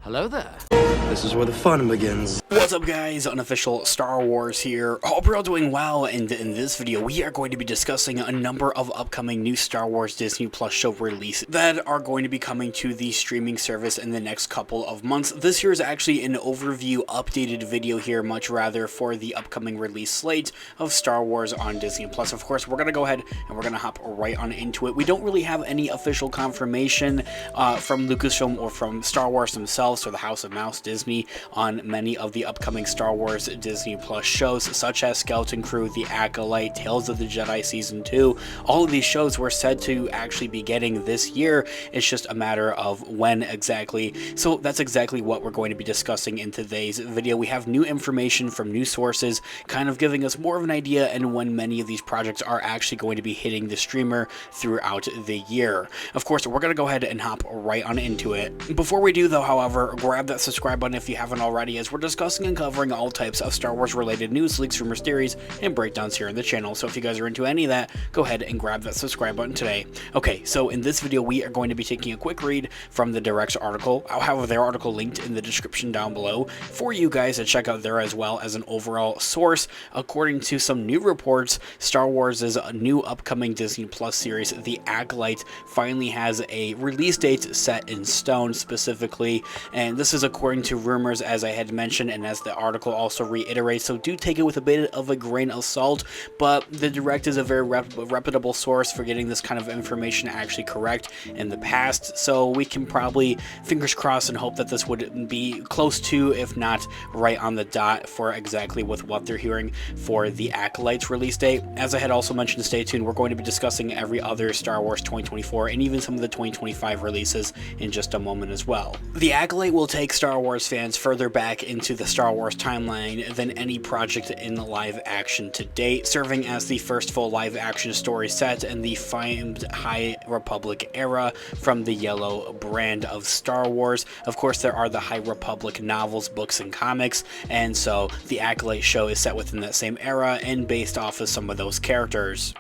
Hello there. This is where the fun begins. What's up guys, Unofficial Star Wars here. Hope you're all doing well, and in this video we are going to be discussing a number of upcoming new Star Wars Disney Plus show releases that are going to be coming to the streaming service in the next couple of months. This here is actually an overview updated video here, much rather, for the upcoming release slate of Star Wars on Disney Plus. Of course, we're going to go ahead and we're going to hop right on into it. We don't really have any official confirmation from Lucasfilm or from Star Wars themselves or the House of Mouse Disney on many of the upcoming Star Wars Disney Plus shows, such as Skeleton Crew, The Acolyte, Tales of the Jedi Season 2. All of these shows were said to actually be getting this year. It's just a matter of when exactly. So that's exactly what we're going to be discussing in today's video. We have new information from new sources, kind of giving us more of an idea and when many of these projects are actually going to be hitting the streamer throughout the year. Of course, we're going to go ahead and hop right on into it. Before we do though, however, grab that subscribe button if you haven't already, as we're discussing and covering all types of Star Wars related news, leaks, rumors, theories, and breakdowns here on the channel. So if you guys are into any of that, go ahead and grab that subscribe button today. Okay, so in this video we are going to be taking a quick read from the Direct's article. I'll have their article linked in the description down below for you guys to check out there, as well as an overall source. According to some new reports, Star Wars' new upcoming Disney Plus series, The Acolyte, finally has a release date set in stone specifically, and this is according to rumors, as I had mentioned, and as the article also reiterates, so do take it with a bit of a grain of salt, but the Direct is a very reputable source for getting this kind of information actually correct in the past, so we can probably, fingers crossed, and hope that this would be close to, if not right on the dot, for exactly with what they're hearing for the Acolyte's release date. As I had also mentioned, stay tuned, we're going to be discussing every other Star Wars 2024 and even some of the 2025 releases in just a moment as well. The Acolyte will take Star Wars fans further back into the Star Wars timeline than any project in live action to date, serving as the first full live action story set in the famed High Republic era from the Yellow brand of Star Wars. Of course, there are the High Republic novels, books, and comics, and so the Acolyte show is set within that same era and based off of some of those characters.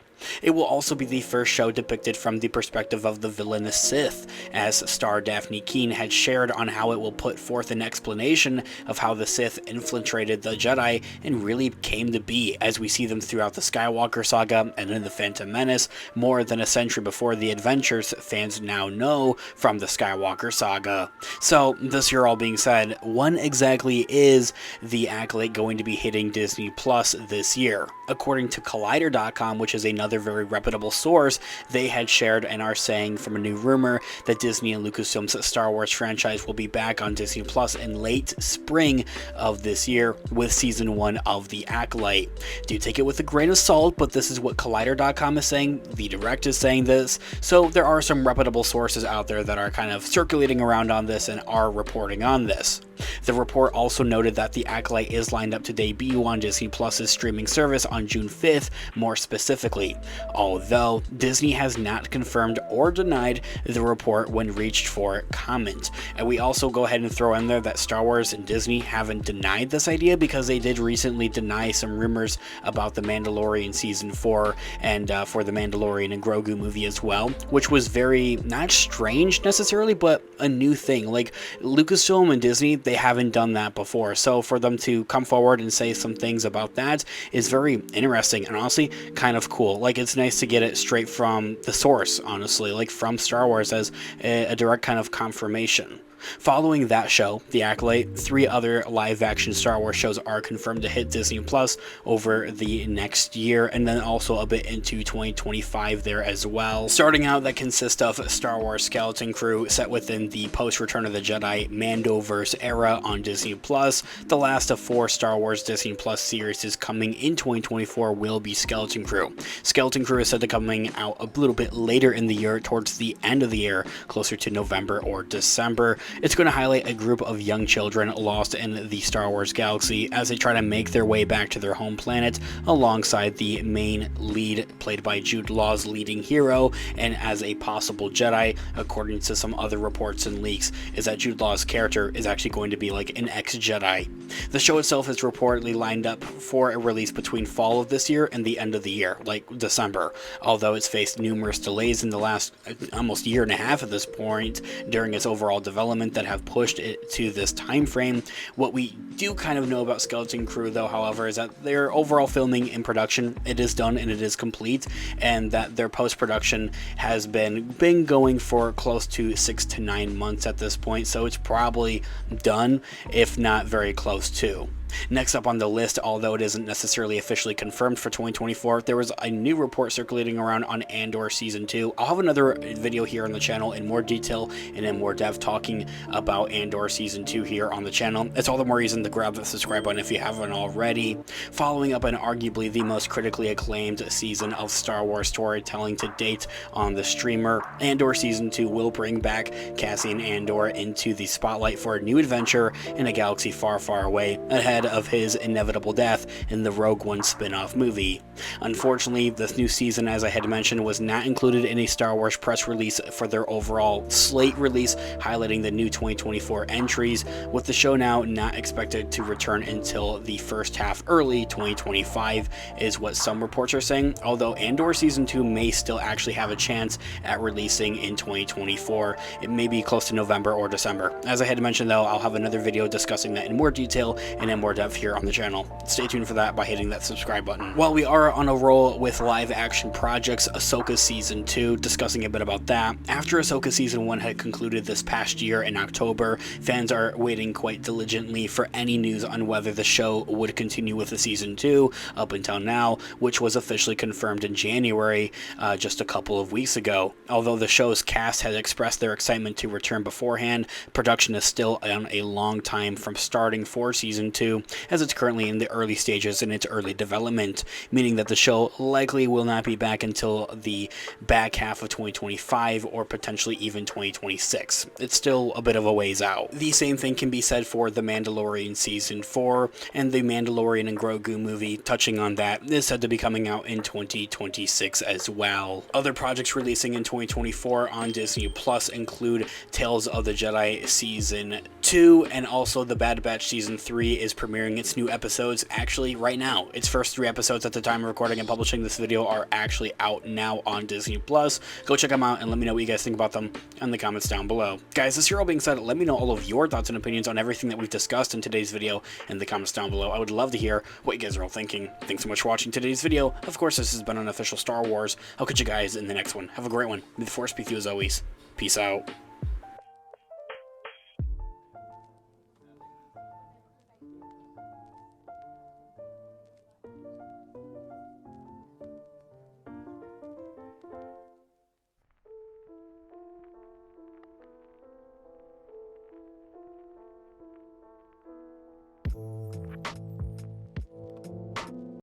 It will also be the first show depicted from the perspective of the villainous Sith, as star Daphne Keane had shared on how it will put forth an explanation of how the Sith infiltrated the Jedi and really came to be, as we see them throughout the Skywalker saga and in the Phantom Menace, more than a century before the adventures fans now know from the Skywalker saga. So, this here all being said, when exactly is the Acolyte going to be hitting Disney Plus this year? According to Collider.com, which is another very reputable source, they had shared and are saying from a new rumor that Disney and Lucasfilm's Star Wars franchise will be back on Disney Plus in late spring of this year with season 1 of The Acolyte. Do take it with a grain of salt, but this is what Collider.com is saying, the Direct is saying this, so there are some reputable sources out there that are kind of circulating around on this and are reporting on this. The report also noted that The Acolyte is lined up to debut on Disney Plus's streaming service on June 5th, more specifically, although Disney has not confirmed or denied the report when reached for comment. And we also go ahead and throw in there that Star Wars and Disney haven't denied this idea, because they did recently deny some rumors about the Mandalorian Season 4 and for the Mandalorian and Grogu movie as well, which was very, not strange necessarily, but a new thing. Like, Lucasfilm and Disney, they haven't done that before, so for them to come forward and say some things about that is very interesting and honestly kind of cool. Like, it's nice to get it straight from the source, honestly, like from Star Wars, as a direct kind of confirmation. Following that show, The Acolyte, 3 other live-action Star Wars shows are confirmed to hit Disney Plus over the next year, and then also a bit into 2025 there as well. Starting out, that consists of Star Wars Skeleton Crew, set within the post-Return of the Jedi Mandoverse era on Disney Plus. The last of 4 Star Wars Disney Plus series is coming in 2024 will be Skeleton Crew. Skeleton Crew is said to coming out a little bit later in the year, towards the end of the year, closer to November or December. It's going to highlight a group of young children lost in the Star Wars galaxy as they try to make their way back to their home planet, alongside the main lead, played by Jude Law's leading hero, and as a possible Jedi, according to some other reports and leaks, is that Jude Law's character is actually going to be like an ex-Jedi. The show itself is reportedly lined up for a release between fall of this year and the end of the year, like December, although it's faced numerous delays in the last almost year and a half at this point during its overall development that have pushed it to this time frame. What we do kind of know about Skeleton Crew, though, however, is that their overall filming in production, it is done and it is complete, and that their post-production has been going for close to 6 to 9 months at this point, so it's probably done, if not very close to. Next up on the list, although it isn't necessarily officially confirmed for 2024, there was a new report circulating around on Andor Season 2. I'll have another video here on the channel in more detail and in more depth talking about Andor Season 2 here on the channel. It's all the more reason to grab the subscribe button if you haven't already. Following up on arguably the most critically acclaimed season of Star Wars storytelling to date on the streamer, Andor Season 2 will bring back Cassian Andor into the spotlight for a new adventure in a galaxy far, far away, ahead of his inevitable death in the Rogue One spin-off movie. Unfortunately, this new season, as I had mentioned, was not included in a Star Wars press release for their overall slate release, highlighting the new 2024 entries, with the show now not expected to return until the first half early 2025, is what some reports are saying, although Andor Season 2 may still actually have a chance at releasing in 2024. It may be close to November or December. As I had mentioned, though, I'll have another video discussing that in more detail and in more depth here on the channel. Stay tuned for that by hitting that subscribe button. While we are on a roll with live action projects, Ahsoka Season 2, discussing a bit about that. After Ahsoka Season 1 had concluded this past year in October, fans are waiting quite diligently for any news on whether the show would continue with the Season 2 up until now, which was officially confirmed in January, just a couple of weeks ago. Although the show's cast has expressed their excitement to return beforehand, production is still on a long time from starting for Season 2, as it's currently in the early stages in its early development, meaning that the show likely will not be back until the back half of 2025 or potentially even 2026. It's still a bit of a ways out. The same thing can be said for The Mandalorian Season 4, and the Mandalorian and Grogu movie, touching on that, is said to be coming out in 2026 as well. Other projects releasing in 2024 on Disney Plus include Tales of the Jedi Season 2, and also The Bad Batch Season 3 is premiering its new episodes actually right now. Its first 3 episodes at the time of recording and publishing this video are actually out now on Disney Plus. Go check them out and let me know what you guys think about them in the comments down below. Guys, this here all being said, let me know all of your thoughts and opinions on everything that we've discussed in today's video in the comments down below. I would love to hear what you guys are all thinking. Thanks so much for watching today's video. Of course, this has been an official Star Wars. I'll catch you guys in the next one. Have a great one. May the Force be with you as always. Peace out.